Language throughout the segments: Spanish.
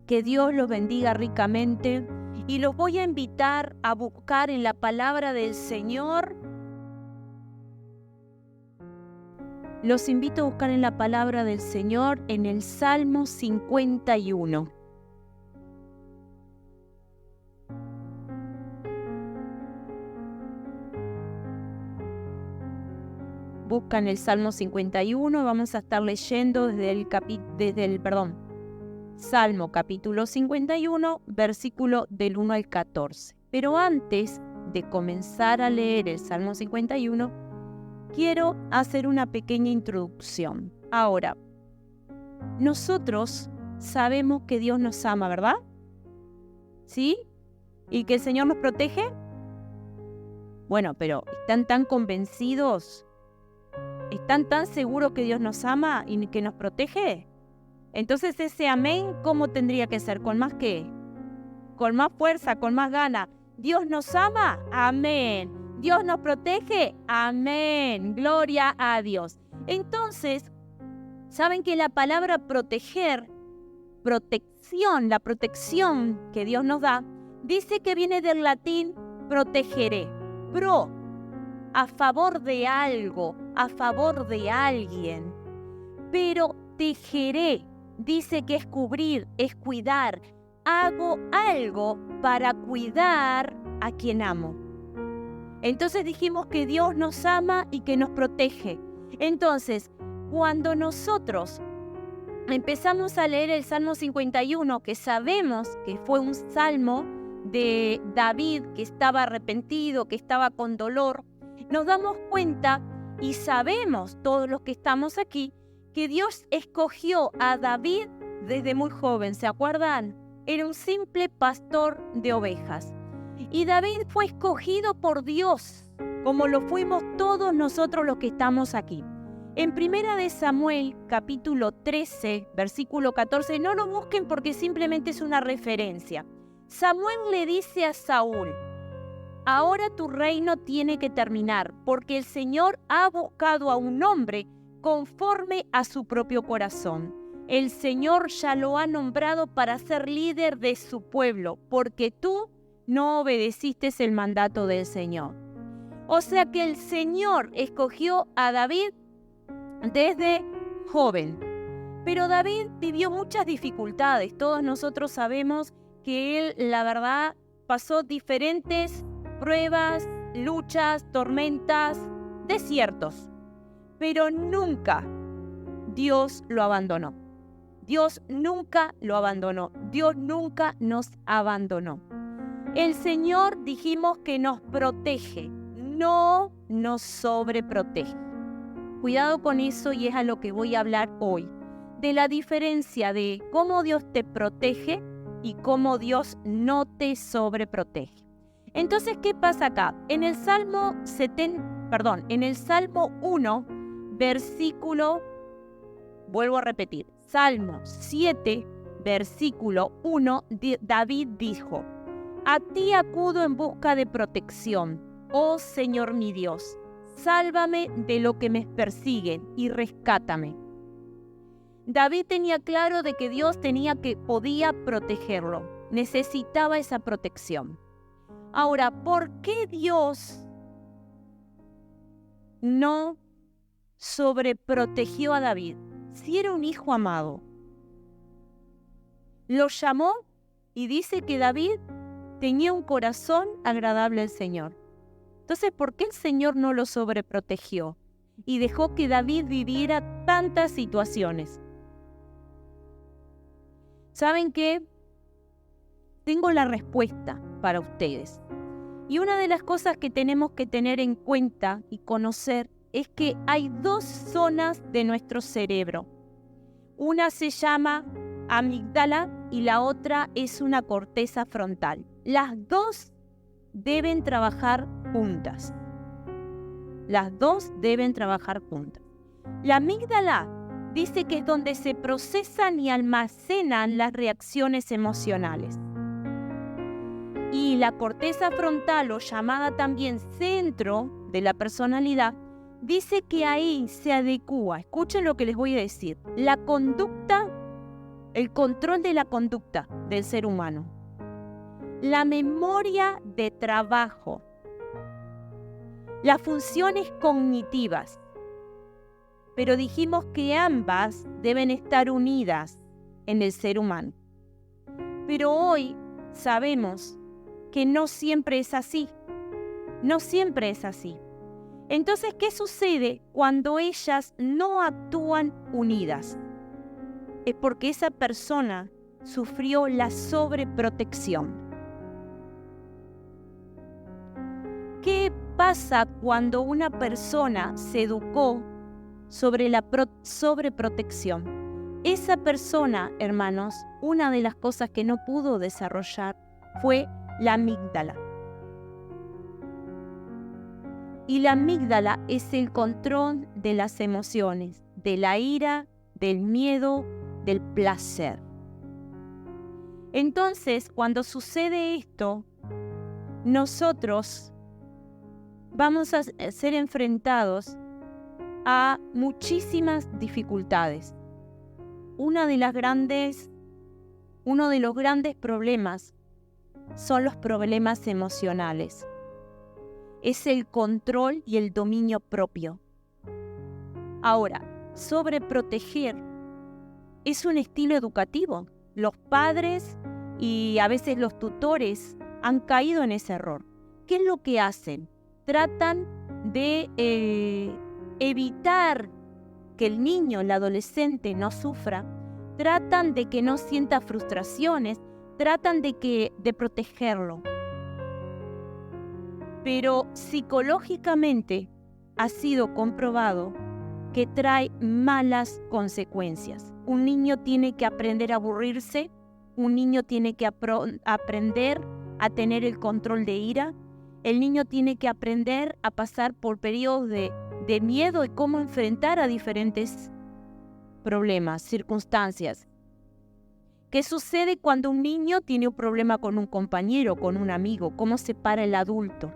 Que Dios los bendiga ricamente y los voy a invitar a buscar en la palabra del Señor. Los invito a buscar en la palabra del Señor en el Salmo 51. Buscan el Salmo 51, vamos a estar leyendo Salmo capítulo 51, versículo del 1 al 14. Pero antes de comenzar a leer el Salmo 51, quiero hacer una pequeña introducción. Ahora, nosotros sabemos que Dios nos ama, ¿verdad? ¿Sí? ¿Y que el Señor nos protege? Bueno, pero ¿están tan convencidos? ¿Están tan seguros que Dios nos ama y que nos protege? Entonces ese amén, ¿cómo tendría que ser? ¿Con más qué? Con más fuerza, con más gana. ¿Dios nos ama? Amén. ¿Dios nos protege? Amén. Gloria a Dios. Entonces, ¿saben que la palabra proteger, protección, la protección que Dios nos da, dice que viene del latín protegeré? Pro, a favor de algo, a favor de alguien. Pero tejeré, dice que es cubrir, es cuidar. Hago algo para cuidar a quien amo. Entonces dijimos que Dios nos ama y que nos protege. Entonces, cuando nosotros empezamos a leer el Salmo 51, que sabemos que fue un salmo de David, que estaba arrepentido, que estaba con dolor, nos damos cuenta y sabemos todos los que estamos aquí que Dios escogió a David desde muy joven, ¿se acuerdan? Era un simple pastor de ovejas. Y David fue escogido por Dios, como lo fuimos todos nosotros los que estamos aquí. En 1 de Samuel, capítulo 13, versículo 14, no lo busquen porque simplemente es una referencia. Samuel le dice a Saúl: ahora tu reino tiene que terminar, porque el Señor ha buscado a un hombre conforme a su propio corazón. El Señor ya lo ha nombrado para ser líder de su pueblo, porque tú no obedeciste el mandato del Señor. O sea que el Señor escogió a David desde joven. Pero David vivió muchas dificultades. Todos nosotros sabemos que él, la verdad, pasó diferentes pruebas, luchas, tormentas, desiertos. Pero nunca Dios lo abandonó. Dios nunca lo abandonó. Dios nunca nos abandonó. El Señor, dijimos, que nos protege, no nos sobreprotege. Cuidado con eso, y es a lo que voy a hablar hoy, de la diferencia de cómo Dios te protege y cómo Dios no te sobreprotege. Entonces, ¿qué pasa acá? En el Salmo 1, versículo, vuelvo a repetir, Salmo 7, versículo 1, David dijo: a ti acudo en busca de protección, oh Señor mi Dios, sálvame de lo que me persiguen y rescátame. David tenía claro de que Dios podía protegerlo, necesitaba esa protección. Ahora, ¿por qué Dios no sobreprotegió a David? Si era un hijo amado. Lo llamó y dice que David tenía un corazón agradable al Señor. Entonces, ¿por qué el Señor no lo sobreprotegió y dejó que David viviera tantas situaciones? ¿Saben qué? Tengo la respuesta para ustedes. Y una de las cosas que tenemos que tener en cuenta y conocer es que hay dos zonas de nuestro cerebro. Una se llama amígdala y la otra es una corteza frontal. Las dos deben trabajar juntas. Las dos deben trabajar juntas. La amígdala dice que es donde se procesan y almacenan las reacciones emocionales. Y la corteza frontal, o llamada también centro de la personalidad, dice que ahí se adecúa, escuchen lo que les voy a decir, la conducta el control de la conducta del ser humano, la memoria de trabajo, las funciones cognitivas. Pero dijimos que ambas deben estar unidas en el ser humano. Pero hoy sabemos que no siempre es así. No siempre es así. Entonces, ¿qué sucede cuando ellas no actúan unidas? Es porque esa persona sufrió la sobreprotección. ¿Qué pasa cuando una persona se educó sobre la sobreprotección? Esa persona, hermanos, una de las cosas que no pudo desarrollar fue la amígdala. Y la amígdala es el control de las emociones, de la ira, del miedo, del placer. Entonces, cuando sucede esto, nosotros vamos a ser enfrentados a muchísimas dificultades. Uno de los grandes problemas son los problemas emocionales. Es el control y el dominio propio. Ahora, sobreproteger es un estilo educativo. Los padres y a veces los tutores han caído en ese error. ¿Qué es lo que hacen? Tratan de evitar que el niño, el adolescente no sufra, tratan de que no sienta frustraciones, tratan de protegerlo. Pero psicológicamente ha sido comprobado que trae malas consecuencias. Un niño tiene que aprender a aburrirse, un niño tiene que aprender a tener el control de ira, el niño tiene que aprender a pasar por periodos de miedo y cómo enfrentar a diferentes problemas, circunstancias. ¿Qué sucede cuando un niño tiene un problema con un compañero, con un amigo? ¿Cómo se para el adulto?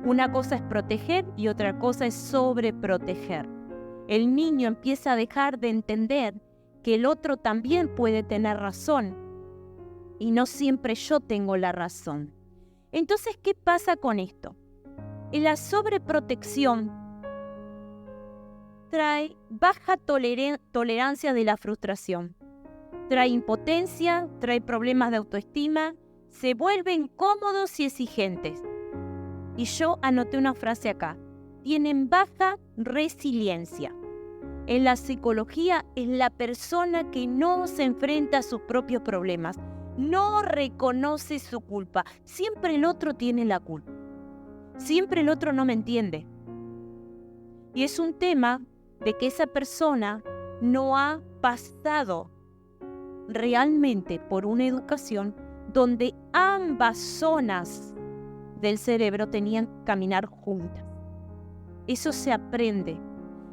Una cosa es proteger y otra cosa es sobreproteger. El niño empieza a dejar de entender que el otro también puede tener razón y no siempre yo tengo la razón. Entonces, ¿qué pasa con esto? La sobreprotección trae baja tolerancia de la frustración, trae impotencia, trae problemas de autoestima, se vuelven incómodos y exigentes. Y yo anoté una frase acá: tienen baja resiliencia. En la psicología es la persona que no se enfrenta a sus propios problemas, no reconoce su culpa. Siempre el otro tiene la culpa. Siempre el otro no me entiende. Y es un tema de que esa persona no ha pasado realmente por una educación donde ambas zonas del cerebro tenían que caminar juntas. Eso se aprende.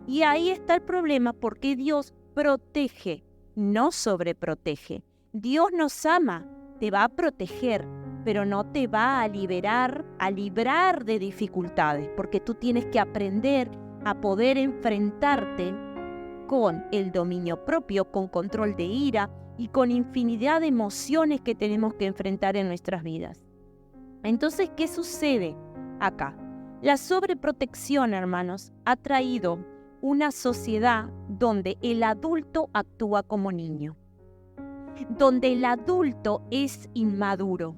Y ahí está el problema, porque Dios protege, no sobreprotege. Dios nos ama, te va a proteger, pero no te va a librar de dificultades, porque tú tienes que aprender a poder enfrentarte con el dominio propio, con control de ira y con infinidad de emociones que tenemos que enfrentar en nuestras vidas. Entonces, ¿qué sucede acá? La sobreprotección, hermanos, ha traído una sociedad donde el adulto actúa como niño, donde el adulto es inmaduro.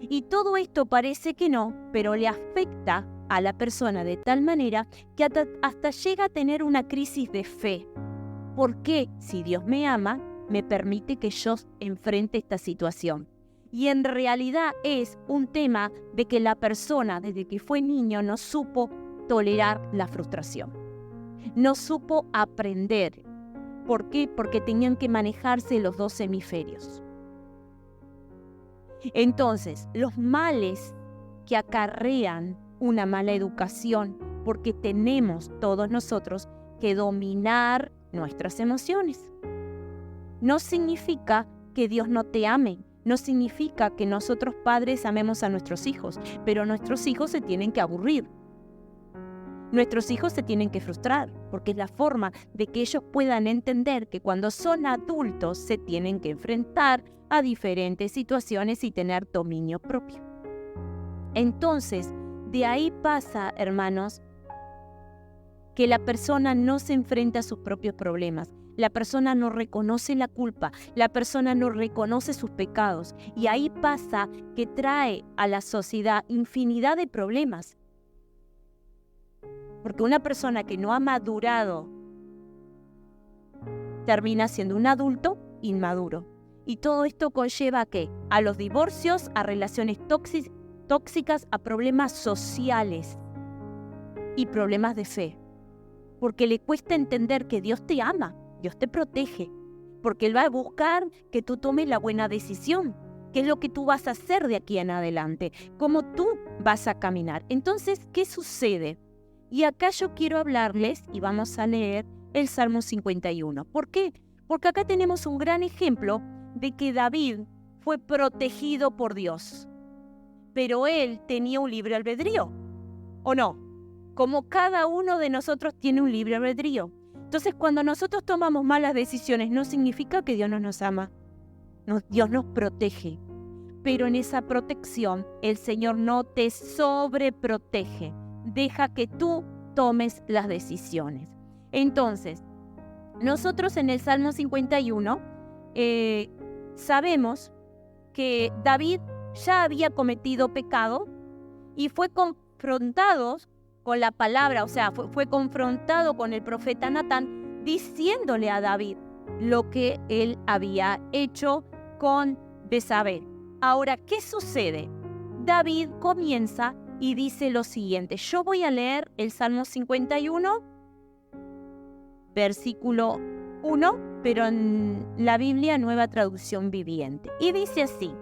Y todo esto parece que no, pero le afecta a la persona de tal manera que hasta llega a tener una crisis de fe. ¿Por qué? Si Dios me ama, me permite que yo enfrente esta situación. Y en realidad es un tema de que la persona, desde que fue niño, no supo tolerar la frustración. No supo aprender. ¿Por qué? Porque tenían que manejarse los dos hemisferios. Entonces, los males que acarrean una mala educación, porque tenemos todos nosotros que dominar nuestras emociones. No significa que Dios no te ame. No significa que nosotros padres amemos a nuestros hijos, pero nuestros hijos se tienen que aburrir. Nuestros hijos se tienen que frustrar, porque es la forma de que ellos puedan entender que cuando son adultos se tienen que enfrentar a diferentes situaciones y tener dominio propio. Entonces, de ahí pasa, hermanos, que la persona no se enfrenta a sus propios problemas. La persona no reconoce la culpa, la persona no reconoce sus pecados. Y ahí pasa que trae a la sociedad infinidad de problemas. Porque una persona que no ha madurado termina siendo un adulto inmaduro. Y todo esto conlleva ¿a qué? A los divorcios, a relaciones tóxicas, a problemas sociales y problemas de fe. Porque le cuesta entender que Dios te ama, Dios te protege, porque Él va a buscar que tú tomes la buena decisión, qué es lo que tú vas a hacer de aquí en adelante, cómo tú vas a caminar. Entonces, ¿qué sucede? Y acá yo quiero hablarles, y vamos a leer el Salmo 51. ¿Por qué? Porque acá tenemos un gran ejemplo de que David fue protegido por Dios, pero él tenía un libre albedrío, ¿o no? Como cada uno de nosotros tiene un libre albedrío. Entonces, cuando nosotros tomamos malas decisiones, no significa que Dios no nos ama. Dios nos protege. Pero en esa protección, el Señor no te sobreprotege. Deja que tú tomes las decisiones. Entonces, nosotros en el Salmo 51 sabemos que David ya había cometido pecado y fue confrontado con la palabra, o sea, fue confrontado con el profeta Natán, diciéndole a David lo que él había hecho con Betsabé. Ahora, ¿qué sucede? David comienza y dice lo siguiente. Yo voy a leer el Salmo 51, versículo 1, pero en la Biblia Nueva Traducción Viviente. Y dice así: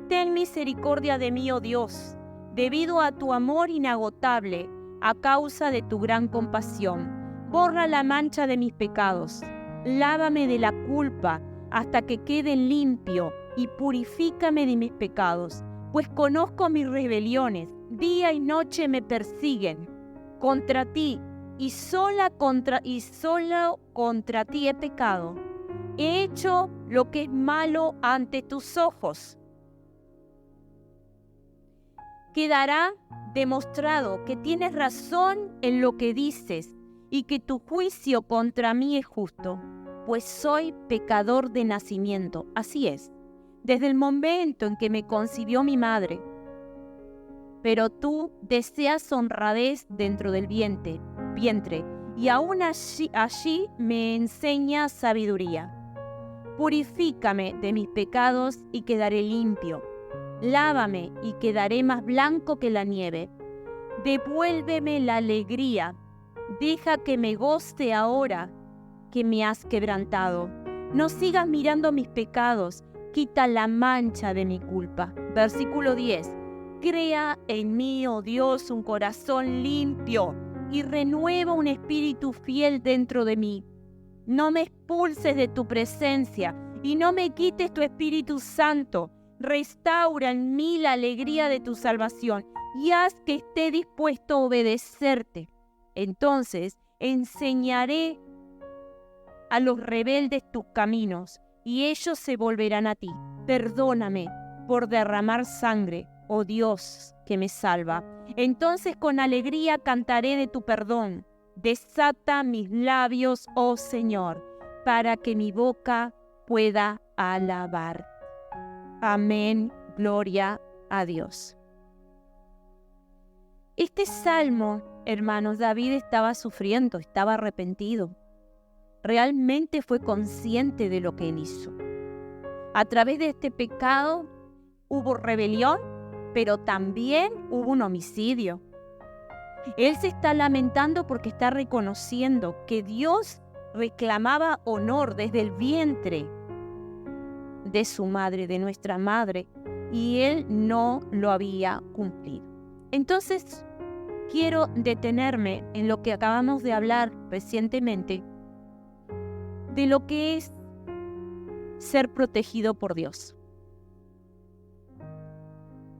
Ten misericordia de mí, oh Dios, debido a tu amor inagotable, a causa de tu gran compasión. Borra la mancha de mis pecados, lávame de la culpa hasta que quede limpio y purifícame de mis pecados, pues conozco mis rebeliones, día y noche me persiguen. Contra ti y solo contra ti he pecado. He hecho lo que es malo ante tus ojos. Quedará demostrado que tienes razón en lo que dices y que tu juicio contra mí es justo, pues soy pecador de nacimiento. Así es, desde el momento en que me concibió mi madre. Pero tú deseas honradez dentro del vientre, y aún allí me enseñas sabiduría. Purifícame de mis pecados y quedaré limpio. Lávame y quedaré más blanco que la nieve. Devuélveme la alegría. Deja que me goce ahora que me has quebrantado. No sigas mirando mis pecados. Quita la mancha de mi culpa. Versículo 10. Crea en mí, oh Dios, un corazón limpio y renueva un espíritu fiel dentro de mí. No me expulses de tu presencia y no me quites tu Espíritu Santo. Restaura en mí la alegría de tu salvación y haz que esté dispuesto a obedecerte. Entonces enseñaré a los rebeldes tus caminos y ellos se volverán a ti. Perdóname por derramar sangre, oh Dios que me salva. Entonces con alegría cantaré de tu perdón. Desata mis labios, oh Señor, para que mi boca pueda alabar. Amén, gloria a Dios. Este salmo, hermanos, David estaba sufriendo, estaba arrepentido. Realmente fue consciente de lo que él hizo. A través de este pecado hubo rebelión, pero también hubo un homicidio. Él se está lamentando porque está reconociendo que Dios reclamaba honor desde el vientre de su madre, de nuestra madre, y él no lo había cumplido. Entonces, quiero detenerme en lo que acabamos de hablar recientemente, de lo que es ser protegido por Dios.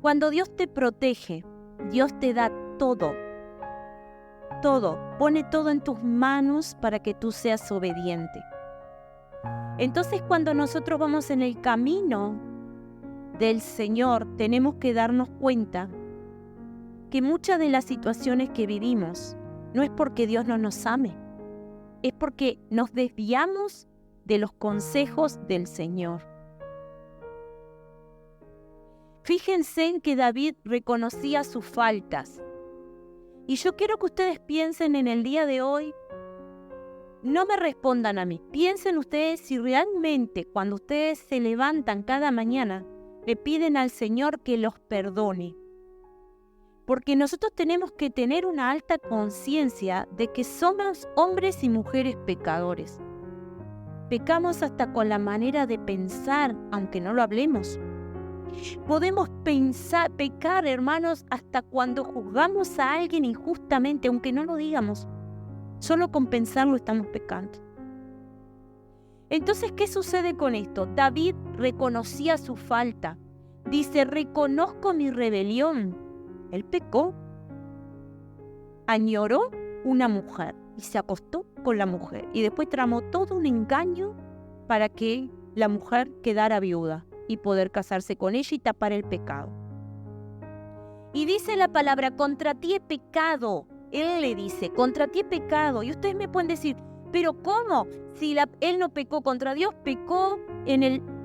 Cuando Dios te protege, Dios te da todo. todo, pone todo en tus manos para que tú seas obediente. Entonces, cuando nosotros vamos en el camino del Señor, tenemos que darnos cuenta que muchas de las situaciones que vivimos no es porque Dios no nos ame, es porque nos desviamos de los consejos del Señor. Fíjense en que David reconocía sus faltas. Y yo quiero que ustedes piensen en el día de hoy, no me respondan a mí, piensen ustedes si realmente cuando ustedes se levantan cada mañana, le piden al Señor que los perdone. Porque nosotros tenemos que tener una alta conciencia de que somos hombres y mujeres pecadores. Pecamos hasta con la manera de pensar, aunque no lo hablemos. Podemos pecar, hermanos, hasta cuando juzgamos a alguien injustamente, aunque no lo digamos. Solo con pensarlo estamos pecando. Entonces, ¿qué sucede con esto? David reconocía su falta. Dice, reconozco mi rebelión. Él pecó. Añoró una mujer y se acostó con la mujer. Y después tramó todo un engaño para que la mujer quedara viuda y poder casarse con ella y tapar el pecado. Y dice la palabra, contra ti he pecado. Él le dice, contra ti he pecado. Y ustedes me pueden decir, ¿pero cómo? Si él no pecó contra Dios, pecó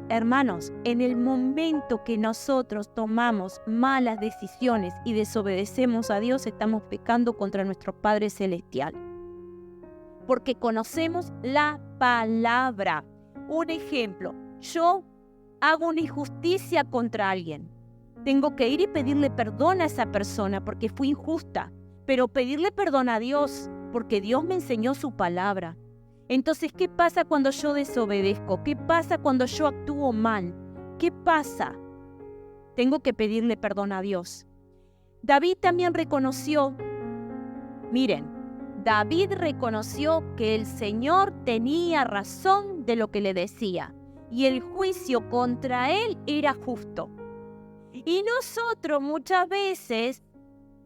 hermanos, en el momento que nosotros tomamos malas decisiones y desobedecemos a Dios, estamos pecando contra nuestro Padre Celestial. Porque conocemos la palabra. Un ejemplo, yo hago una injusticia contra alguien. Tengo que ir y pedirle perdón a esa persona porque fui injusta, pero pedirle perdón a Dios porque Dios me enseñó su palabra. Entonces, ¿qué pasa cuando yo desobedezco? ¿Qué pasa cuando yo actúo mal? ¿Qué pasa? Tengo que pedirle perdón a Dios. David también reconoció, miren, David reconoció que el Señor tenía razón de lo que le decía. Y el juicio contra él era justo. Y nosotros muchas veces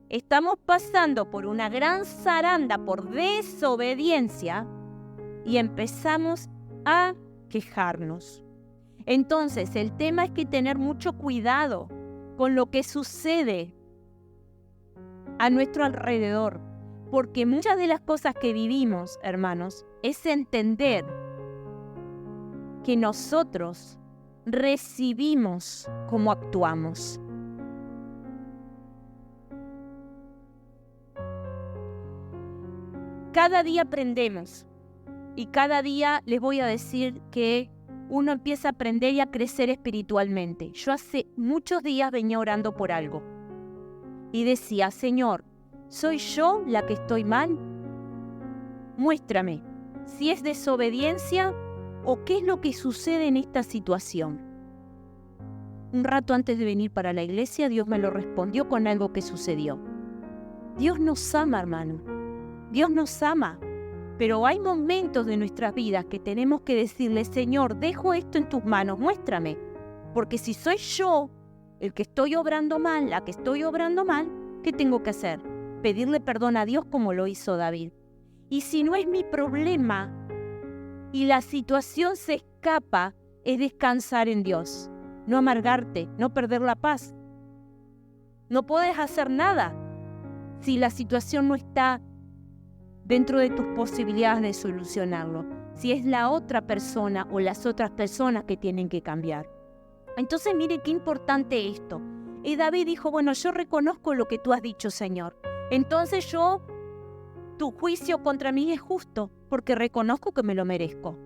estamos pasando por una gran zaranda por desobediencia y empezamos a quejarnos. Entonces, el tema es que tener mucho cuidado con lo que sucede a nuestro alrededor, porque muchas de las cosas que vivimos, hermanos, es entender que nosotros recibimos como actuamos. Cada día aprendemos y cada día les voy a decir que uno empieza a aprender y a crecer espiritualmente. Yo hace muchos días venía orando por algo y decía, Señor, ¿soy yo la que estoy mal? Muéstrame si es desobediencia o qué es lo que sucede en esta situación. Un rato antes de venir para la iglesia, Dios me lo respondió con algo que sucedió. Dios nos ama, hermano. Dios nos ama. Pero hay momentos de nuestras vidas que tenemos que decirle, Señor, dejo esto en tus manos, muéstrame. Porque si soy yo el que estoy obrando mal, la que estoy obrando mal, ¿qué tengo que hacer? Pedirle perdón a Dios como lo hizo David. Y si no es mi problema y la situación se escapa, es descansar en Dios. No amargarte, no perder la paz. No puedes hacer nada si la situación no está dentro de tus posibilidades de solucionarlo. Si es la otra persona o las otras personas que tienen que cambiar. Entonces, mire qué importante esto. Y David dijo, bueno, yo reconozco lo que tú has dicho, Señor. Entonces tu juicio contra mí es justo, porque reconozco que me lo merezco.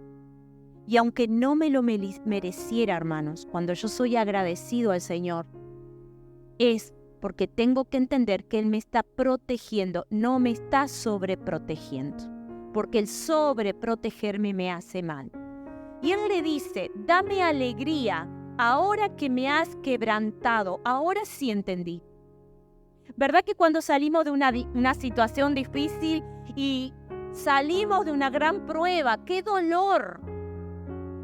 Y aunque no me lo mereciera, hermanos, cuando yo soy agradecido al Señor, es porque tengo que entender que Él me está protegiendo, no me está sobreprotegiendo, porque el sobreprotegerme me hace mal. Y Él le dice, dame alegría ahora que me has quebrantado. Ahora sí entendí. ¿Verdad que cuando salimos de una situación difícil y salimos de una gran prueba, qué dolor?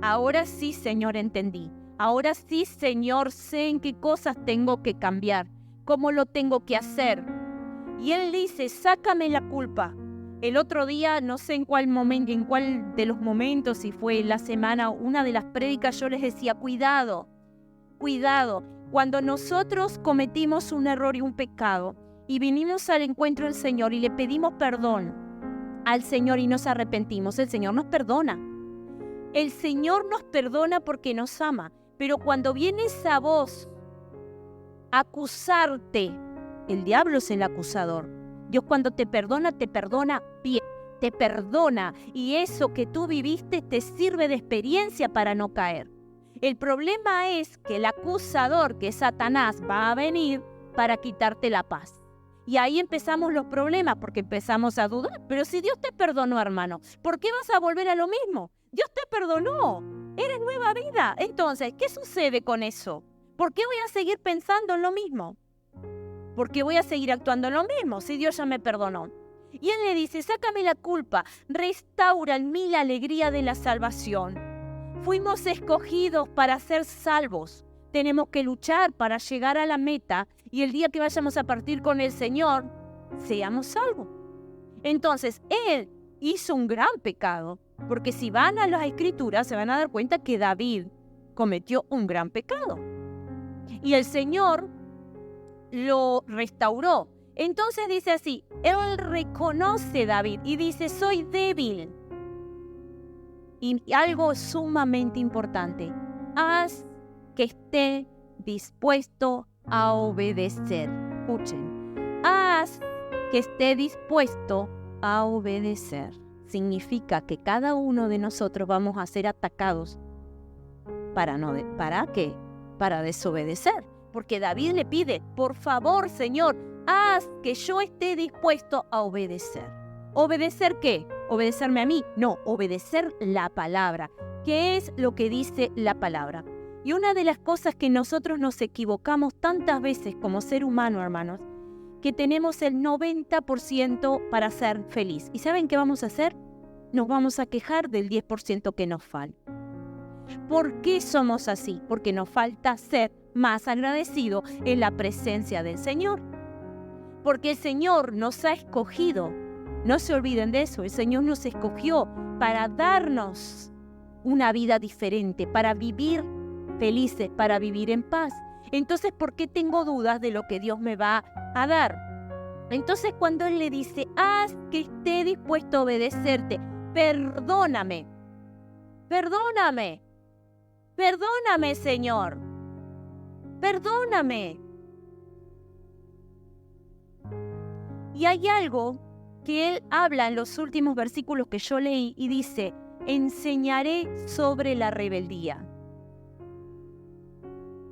Ahora sí, Señor, entendí. Ahora sí, Señor, sé en qué cosas tengo que cambiar, cómo lo tengo que hacer. Y él dice, sácame la culpa. El otro día, no sé en cuál momento, en cuál de los momentos, si fue la semana, una de las prédicas, yo les decía, cuidado, cuidado. Cuando nosotros cometimos un error y un pecado y vinimos al encuentro del Señor y le pedimos perdón al Señor y nos arrepentimos, el Señor nos perdona. El Señor nos perdona porque nos ama. Pero cuando viene esa voz a acusarte, el diablo es el acusador. Dios cuando te perdona bien, te perdona. Y eso que tú viviste te sirve de experiencia para no caer. El problema es que el acusador, que es Satanás, va a venir para quitarte la paz. Y ahí empezamos los problemas porque empezamos a dudar. Pero si Dios te perdonó, hermano, ¿por qué vas a volver a lo mismo? Dios te perdonó. Eres nueva vida. Entonces, ¿qué sucede con eso? ¿Por qué voy a seguir pensando en lo mismo? ¿Por qué voy a seguir actuando en lo mismo si Dios ya me perdonó? Y Él le dice, sácame la culpa, restaura en mí la alegría de la salvación. Fuimos escogidos para ser salvos. Tenemos que luchar para llegar a la meta y el día que vayamos a partir con el Señor, seamos salvos. Entonces, Él hizo un gran pecado, porque si van a las Escrituras se van a dar cuenta que David cometió un gran pecado. Y el Señor lo restauró. Entonces dice así, Él reconoce a David y dice, soy débil. Y algo sumamente importante, haz que esté dispuesto a obedecer. Escuchen, haz que esté dispuesto a obedecer. Significa que cada uno de nosotros vamos a ser atacados. ¿Para qué? Para desobedecer. Porque David le pide, por favor, Señor, haz que yo esté dispuesto a obedecer. ¿Obedecer qué? ¿Obedecerme a mí? No, obedecer la palabra. ¿Qué es lo que dice la palabra? Y una de las cosas que nosotros nos equivocamos tantas veces como ser humano, hermanos, que tenemos el 90% para ser feliz. ¿Y saben qué vamos a hacer? Nos vamos a quejar del 10% que nos falta. ¿Por qué somos así? Porque nos falta ser más agradecido en la presencia del Señor. Porque el Señor nos ha escogido. No se olviden de eso. El Señor nos escogió para darnos una vida diferente, para vivir felices, para vivir en paz. Entonces, ¿por qué tengo dudas de lo que Dios me va a dar? Entonces, cuando Él le dice, haz que esté dispuesto a obedecerte, perdóname, perdóname, perdóname, Señor, perdóname. Y hay algo que Él habla en los últimos versículos que yo leí y dice, enseñaré sobre la rebeldía.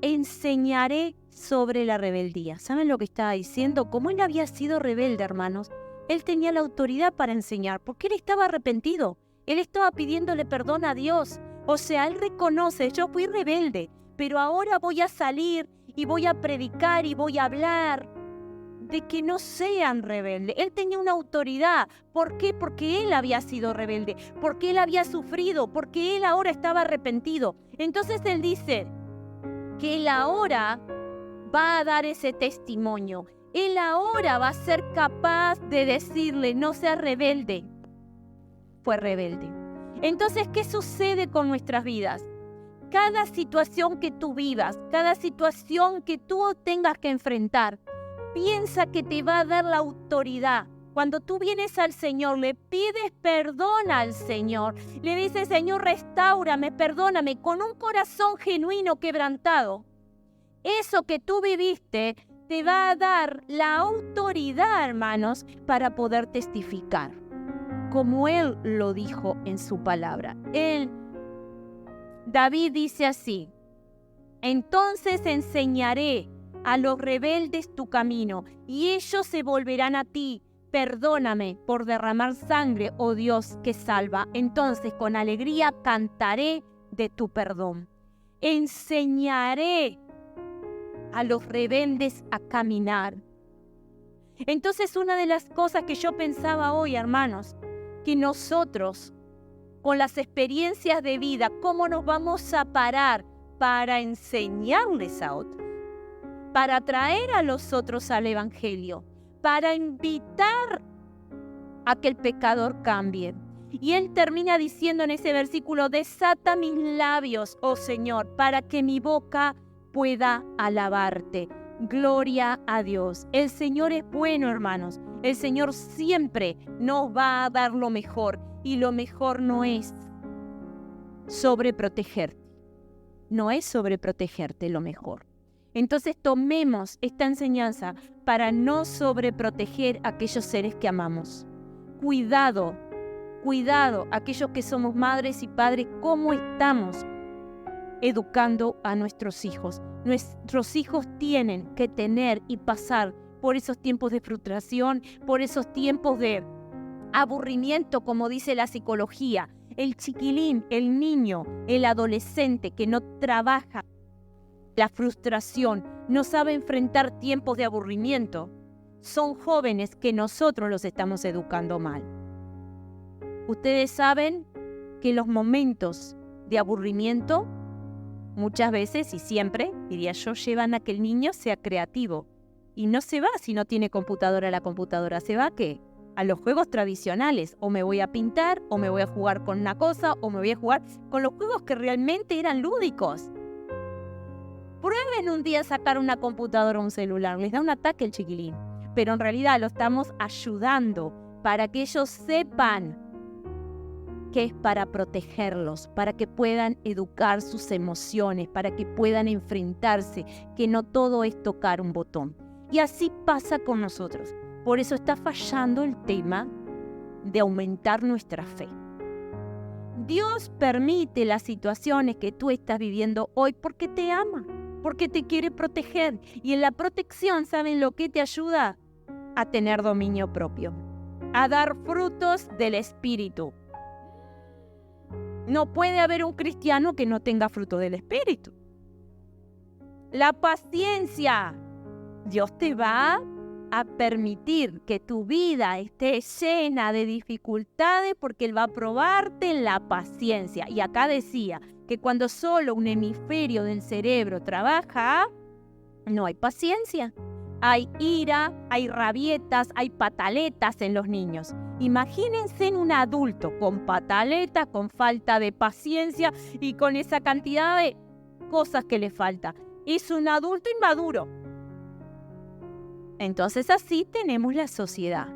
Enseñaré sobre la rebeldía. ¿Saben lo que estaba diciendo? Como Él había sido rebelde, hermanos, Él tenía la autoridad para enseñar, porque Él estaba arrepentido. Él estaba pidiéndole perdón a Dios. O sea, Él reconoce, yo fui rebelde, pero ahora voy a salir y voy a predicar y voy a hablar de que no sean rebeldes. Él tenía una autoridad. ¿Por qué? Porque Él había sido rebelde, porque Él había sufrido, porque Él ahora estaba arrepentido. Entonces Él dice que Él ahora va a dar ese testimonio. Él ahora va a ser capaz de decirle, no seas rebelde. Fue rebelde. Entonces, ¿qué sucede con nuestras vidas? Cada situación que tú vivas, cada situación que tú tengas que enfrentar, piensa que te va a dar la autoridad. Cuando tú vienes al Señor, le pides perdón al Señor. Le dices, Señor, restáurame, perdóname, con un corazón genuino, quebrantado. Eso que tú viviste te va a dar la autoridad, hermanos, para poder testificar. Como Él lo dijo en su palabra. David dice así, entonces enseñaré a los rebeldes tu camino, y ellos se volverán a ti. Perdóname por derramar sangre, oh Dios que salva. Entonces con alegría cantaré de tu perdón. Enseñaré a los rebeldes a caminar. Entonces una de las cosas que yo pensaba hoy, hermanos, que nosotros, con las experiencias de vida, ¿cómo nos vamos a parar para enseñarles a otros? Para traer a los otros al Evangelio, para invitar a que el pecador cambie. Y él termina diciendo en ese versículo: desata mis labios, oh Señor, para que mi boca pueda alabarte. Gloria a Dios. El Señor es bueno, hermanos. El Señor siempre nos va a dar lo mejor. Y lo mejor no es sobreprotegerte. No es sobreprotegerte lo mejor. Entonces tomemos esta enseñanza para no sobreproteger a aquellos seres que amamos. Cuidado, aquellos que somos madres y padres, ¿cómo estamos educando a nuestros hijos? Nuestros hijos tienen que tener y pasar por esos tiempos de frustración, por esos tiempos de aburrimiento, como dice la psicología. El chiquilín, el niño, el adolescente que no trabaja la frustración, no sabe enfrentar tiempos de aburrimiento, son jóvenes que nosotros los estamos educando mal. Ustedes saben que los momentos de aburrimiento muchas veces y siempre, diría yo, llevan a que el niño sea creativo. Y no se va si no tiene computadora a la computadora. ¿Se va a qué? A los juegos tradicionales. O me voy a pintar, o me voy a jugar con una cosa, o me voy a jugar con los juegos que realmente eran lúdicos. Prueben un día sacar una computadora o un celular. Les da un ataque el chiquilín. Pero en realidad lo estamos ayudando para que ellos sepan que es para protegerlos, para que puedan educar sus emociones, para que puedan enfrentarse, que no todo es tocar un botón. Y así pasa con nosotros. Por eso está fallando el tema de aumentar nuestra fe. Dios permite las situaciones que tú estás viviendo hoy porque te ama, porque te quiere proteger. Y en la protección, ¿saben lo que te ayuda? A tener dominio propio, a dar frutos del Espíritu. No puede haber un cristiano que no tenga fruto del Espíritu. La paciencia. Dios te va a permitir que tu vida esté llena de dificultades porque Él va a probarte en la paciencia. Y acá decía que cuando solo un hemisferio del cerebro trabaja, no hay paciencia. Hay ira, hay rabietas, hay pataletas en los niños. Imagínense en un adulto con pataletas, con falta de paciencia y con esa cantidad de cosas que le falta. Es un adulto inmaduro. Entonces así tenemos la sociedad.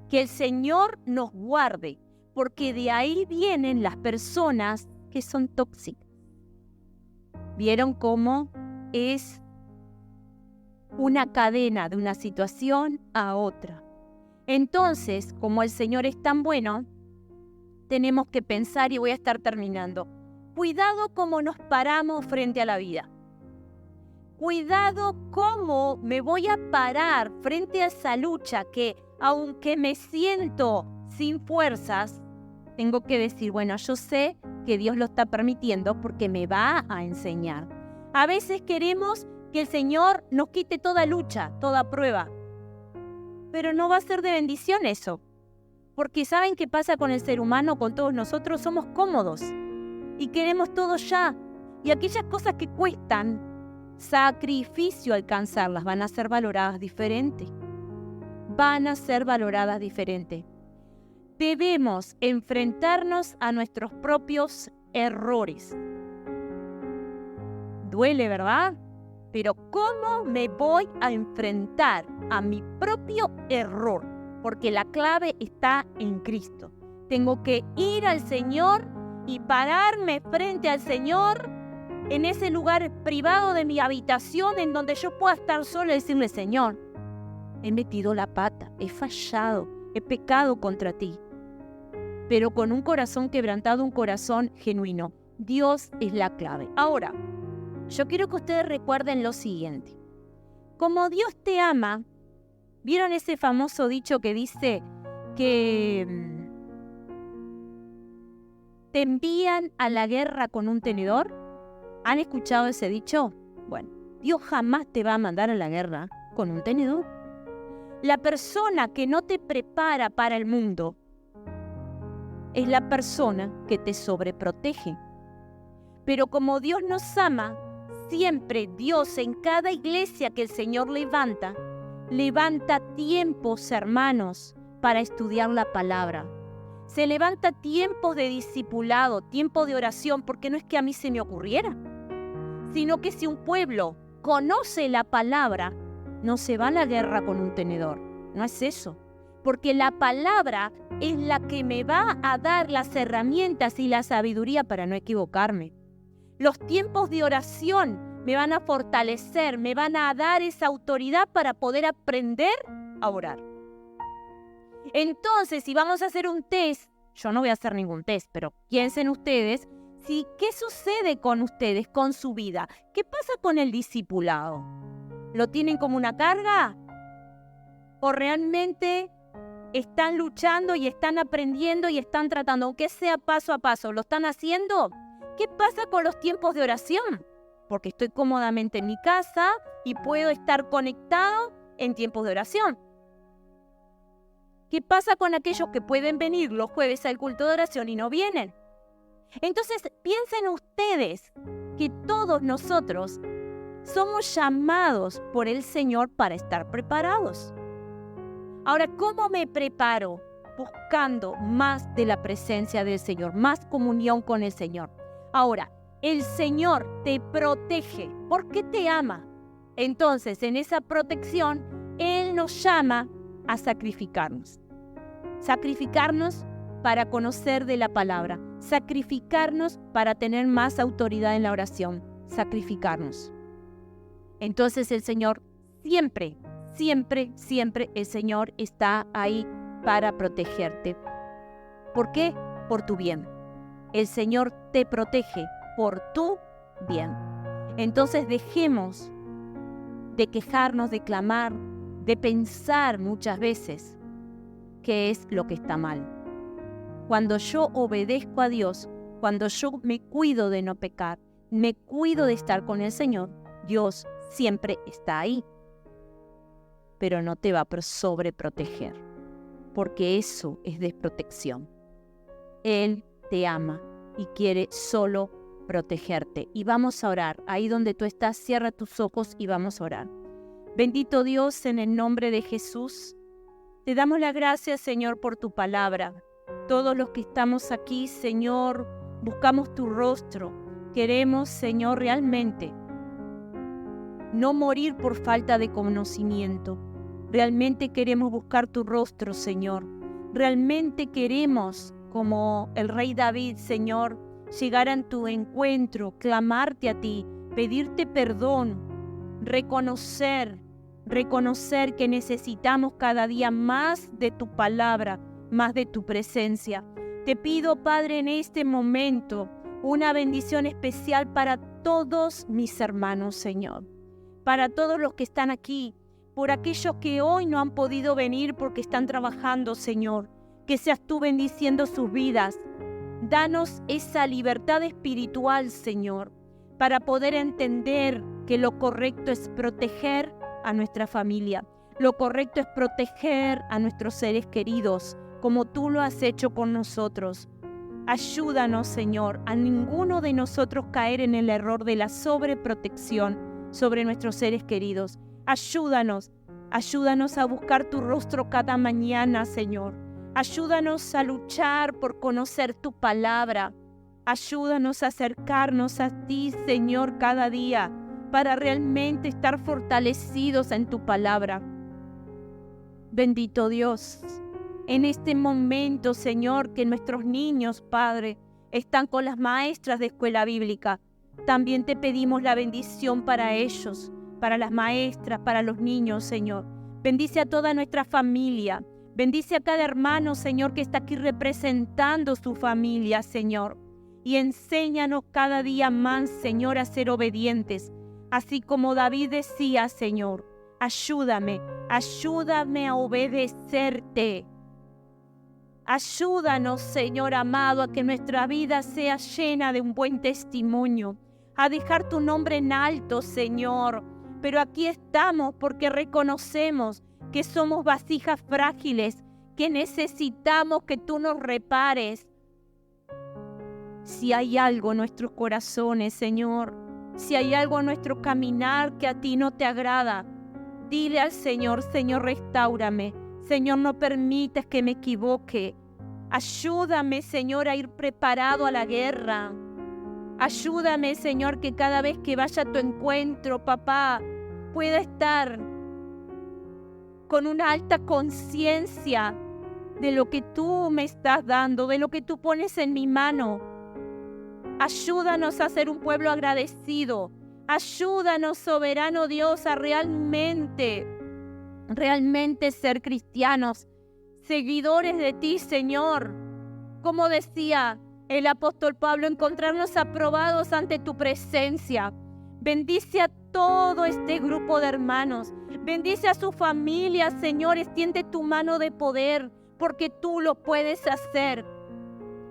Que el Señor nos guarde, porque de ahí vienen las personas que son tóxicas. ¿Vieron cómo es una cadena de una situación a otra? Entonces, como el Señor es tan bueno, tenemos que pensar, y voy a estar terminando, cuidado cómo nos paramos frente a la vida. Cuidado cómo me voy a parar frente a esa lucha que, aunque me siento sin fuerzas, tengo que decir, bueno, yo sé que Dios lo está permitiendo porque me va a enseñar. A veces queremos que el Señor nos quite toda lucha, toda prueba. Pero no va a ser de bendición eso. Porque ¿saben qué pasa con el ser humano, con todos nosotros? Somos cómodos y queremos todo ya. Y aquellas cosas que cuestan sacrificio alcanzarlas van a ser valoradas diferente. Van a ser valoradas diferente. Debemos enfrentarnos a nuestros propios errores. Duele, ¿verdad? Pero ¿cómo me voy a enfrentar a mi propio error? Porque la clave está en Cristo. Tengo que ir al Señor y pararme frente al Señor en ese lugar privado de mi habitación en donde yo pueda estar sola y decirle, Señor, he metido la pata, he fallado, he pecado contra ti. Pero con un corazón quebrantado, un corazón genuino. Dios es la clave. Ahora, yo quiero que ustedes recuerden lo siguiente. Como Dios te ama, ¿vieron ese famoso dicho que dice que te envían a la guerra con un tenedor? ¿Han escuchado ese dicho? Bueno, Dios jamás te va a mandar a la guerra con un tenedor. La persona que no te prepara para el mundo es la persona que te sobreprotege. Pero como Dios nos ama, siempre Dios en cada iglesia que el Señor levanta, levanta tiempos, hermanos, para estudiar la palabra. Se levanta tiempos de discipulado, tiempo de oración, porque no es que a mí se me ocurriera, sino que si un pueblo conoce la palabra, no se va a la guerra con un tenedor. No es eso. Porque la palabra es la que me va a dar las herramientas y la sabiduría para no equivocarme. Los tiempos de oración me van a fortalecer, me van a dar esa autoridad para poder aprender a orar. Entonces, si vamos a hacer un test, yo no voy a hacer ningún test, pero piensen ustedes, ¿qué sucede con ustedes, con su vida? ¿Qué pasa con el discipulado? ¿Lo tienen como una carga? ¿O realmente están luchando y están aprendiendo y están tratando, aunque sea paso a paso? ¿Lo están haciendo? ¿Qué pasa con los tiempos de oración? Porque estoy cómodamente en mi casa y puedo estar conectado en tiempos de oración. ¿Qué pasa con aquellos que pueden venir los jueves al culto de oración y no vienen? Entonces, piensen ustedes que todos nosotros somos llamados por el Señor para estar preparados. Ahora, ¿cómo me preparo? Buscando más de la presencia del Señor, más comunión con el Señor. Ahora, el Señor te protege porque te ama. Entonces, en esa protección, Él nos llama a sacrificarnos. Sacrificarnos para conocer de la palabra. Sacrificarnos para tener más autoridad en la oración. Sacrificarnos. Entonces el Señor siempre el Señor está ahí para protegerte. ¿Por qué? Por tu bien. El Señor te protege por tu bien. Entonces dejemos de quejarnos, de clamar, de pensar muchas veces qué es lo que está mal. Cuando yo obedezco a Dios, cuando yo me cuido de no pecar, me cuido de estar con el Señor, Dios siempre está ahí. Pero no te va a sobreproteger, porque eso es desprotección. Él te ama y quiere solo protegerte. Y vamos a orar. Ahí donde tú estás, cierra tus ojos y vamos a orar. Bendito Dios, en el nombre de Jesús, te damos las gracias, Señor, por tu palabra. Todos los que estamos aquí, Señor, buscamos tu rostro. Queremos, Señor, realmente no morir por falta de conocimiento. Realmente queremos buscar tu rostro, Señor. Realmente queremos, como el rey David, Señor, llegar a tu encuentro, clamarte a ti, pedirte perdón, reconocer que necesitamos cada día más de tu palabra, más de tu presencia. Te pido, Padre, en este momento, una bendición especial para todos mis hermanos, Señor. Para todos los que están aquí, por aquellos que hoy no han podido venir porque están trabajando, Señor. Que seas tú bendiciendo sus vidas. Danos esa libertad espiritual, Señor, para poder entender que lo correcto es proteger a nuestra familia. Lo correcto es proteger a nuestros seres queridos, como tú lo has hecho con nosotros. Ayúdanos, Señor, a ninguno de nosotros caer en el error de la sobreprotección sobre nuestros seres queridos. Ayúdanos a buscar tu rostro cada mañana, Señor. Ayúdanos a luchar por conocer tu palabra. Ayúdanos a acercarnos a ti, Señor, cada día, para realmente estar fortalecidos en tu palabra. Bendito Dios, en este momento, Señor, que nuestros niños, Padre, están con las maestras de escuela bíblica, también te pedimos la bendición para ellos, para las maestras, para los niños, Señor. Bendice a toda nuestra familia. Bendice a cada hermano, Señor, que está aquí representando su familia, Señor. Y enséñanos cada día más, Señor, a ser obedientes. Así como David decía, Señor, ayúdame a obedecerte. Ayúdanos, Señor amado, a que nuestra vida sea llena de un buen testimonio, a dejar tu nombre en alto, Señor. Pero aquí estamos porque reconocemos que somos vasijas frágiles, que necesitamos que tú nos repares. Si hay algo en nuestros corazones, Señor, si hay algo en nuestro caminar que a ti no te agrada, Dile al Señor, Señor, restáurame. Señor, no permitas que me equivoque. Ayúdame, Señor, a ir preparado a la guerra. Ayúdame, Señor, que cada vez que vaya a tu encuentro, papá, pueda estar con una alta conciencia de lo que tú me estás dando, de lo que tú pones en mi mano. Ayúdanos a ser un pueblo agradecido. Ayúdanos, soberano Dios, a realmente ser cristianos, seguidores de ti, Señor. Como decía el apóstol Pablo, encontrarnos aprobados ante tu presencia. Bendice a todo este grupo de hermanos. Bendice a su familia, Señor. Extiende tu mano de poder, porque tú lo puedes hacer.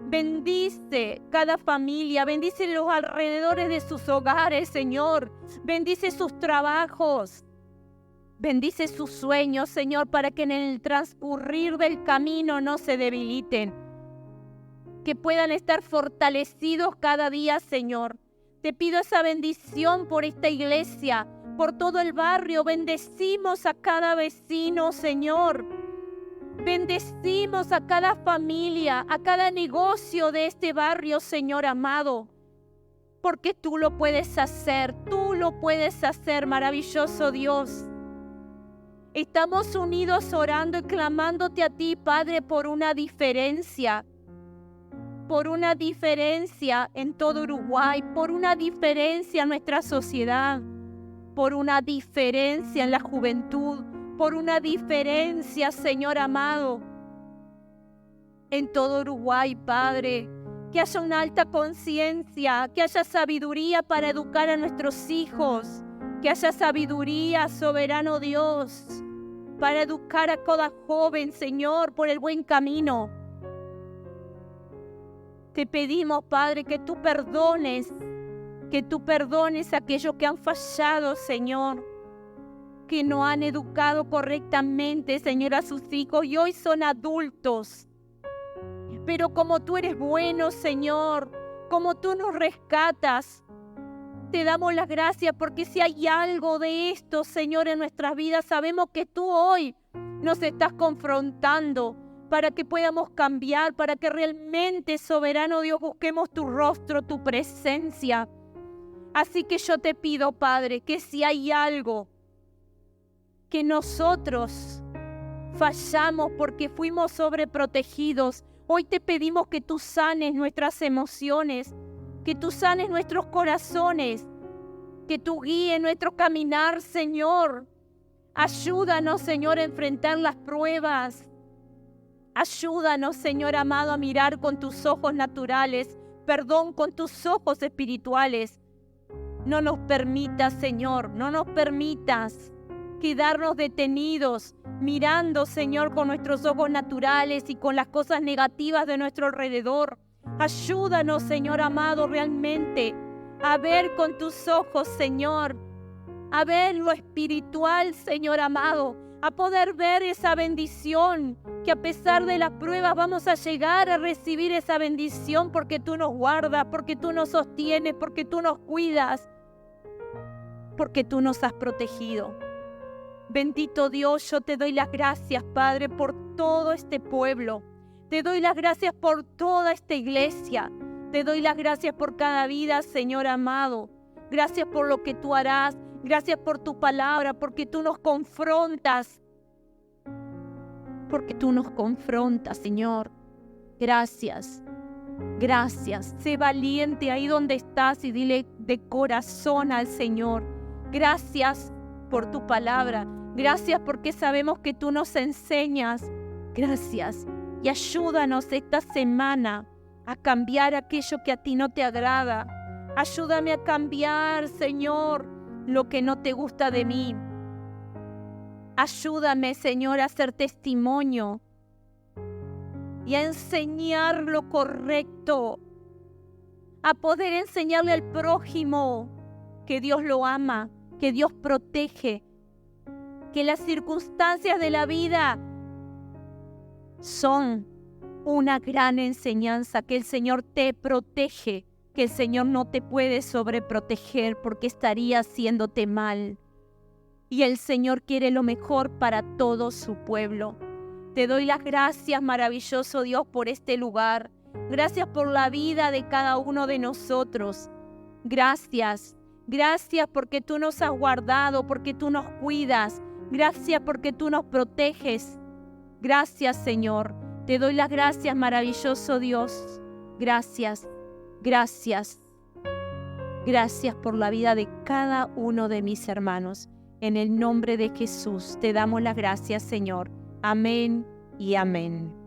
Bendice cada familia, bendice los alrededores de sus hogares, Señor. Bendice sus trabajos, bendice sus sueños, Señor, para que en el transcurrir del camino no se debiliten. Que puedan estar fortalecidos cada día, Señor. Te pido esa bendición por esta iglesia, por todo el barrio. Bendecimos a cada vecino, Señor. Bendecimos a cada familia, a cada negocio de este barrio, Señor amado, porque tú lo puedes hacer, maravilloso Dios. Estamos unidos orando y clamándote a ti, Padre, por una diferencia en todo Uruguay, por una diferencia en nuestra sociedad, por una diferencia en la juventud, por una diferencia, Señor amado, en todo Uruguay, Padre. Que haya una alta conciencia, que haya sabiduría para educar a nuestros hijos, que haya sabiduría, soberano Dios, para educar a cada joven, Señor, por el buen camino. Te pedimos, Padre, que tú perdones a aquellos que han fallado, Señor, que no han educado correctamente, Señor, a sus hijos y hoy son adultos. Pero como tú eres bueno, Señor, como tú nos rescatas, te damos las gracias porque si hay algo de esto, Señor, en nuestras vidas, sabemos que tú hoy nos estás confrontando para que podamos cambiar, para que realmente, soberano Dios, busquemos tu rostro, tu presencia. Así que yo te pido, Padre, que si hay algo que nosotros fallamos porque fuimos sobreprotegidos, hoy te pedimos que tú sanes nuestras emociones, que tú sanes nuestros corazones, que tú guíes nuestro caminar, Señor. Ayúdanos, Señor, a enfrentar las pruebas. Ayúdanos, Señor amado, a mirar con tus ojos naturales, con tus ojos espirituales. No nos permitas, Señor, no nos permitas quedarnos detenidos, mirando, Señor, con nuestros ojos naturales y con las cosas negativas de nuestro alrededor. Ayúdanos, Señor amado, realmente a ver con tus ojos, Señor, a ver lo espiritual, Señor amado, a poder ver esa bendición, que a pesar de las pruebas vamos a llegar a recibir esa bendición porque tú nos guardas, porque tú nos sostienes, porque tú nos cuidas, porque tú nos has protegido. Bendito Dios, yo te doy las gracias, Padre, por todo este pueblo. Te doy las gracias por toda esta iglesia. Te doy las gracias por cada vida, Señor amado. Gracias por lo que tú harás. Gracias por tu palabra, porque tú nos confrontas. Porque tú nos confrontas, Señor. Gracias. Gracias. Sé valiente ahí donde estás y dile de corazón al Señor. Gracias por tu palabra. Gracias porque sabemos que tú nos enseñas. Gracias. Y ayúdanos esta semana a cambiar aquello que a ti no te agrada. Ayúdame a cambiar, Señor, lo que no te gusta de mí. Ayúdame, Señor, a ser testimonio y a enseñar lo correcto, a poder enseñarle al prójimo que Dios lo ama, que Dios protege, que las circunstancias de la vida son una gran enseñanza, que el Señor te protege, que el Señor no te puede sobreproteger porque estaría haciéndote mal. y el Señor quiere lo mejor para todo su pueblo. Te doy las gracias, maravilloso Dios, por este lugar. Gracias por la vida de cada uno de nosotros. Gracias, gracias porque tú nos has guardado, porque tú nos cuidas. Gracias porque tú nos proteges. Gracias, Señor. Te doy las gracias, maravilloso Dios. Gracias, gracias. Gracias por la vida de cada uno de mis hermanos. En el nombre de Jesús te damos las gracias, Señor. Amén y amén.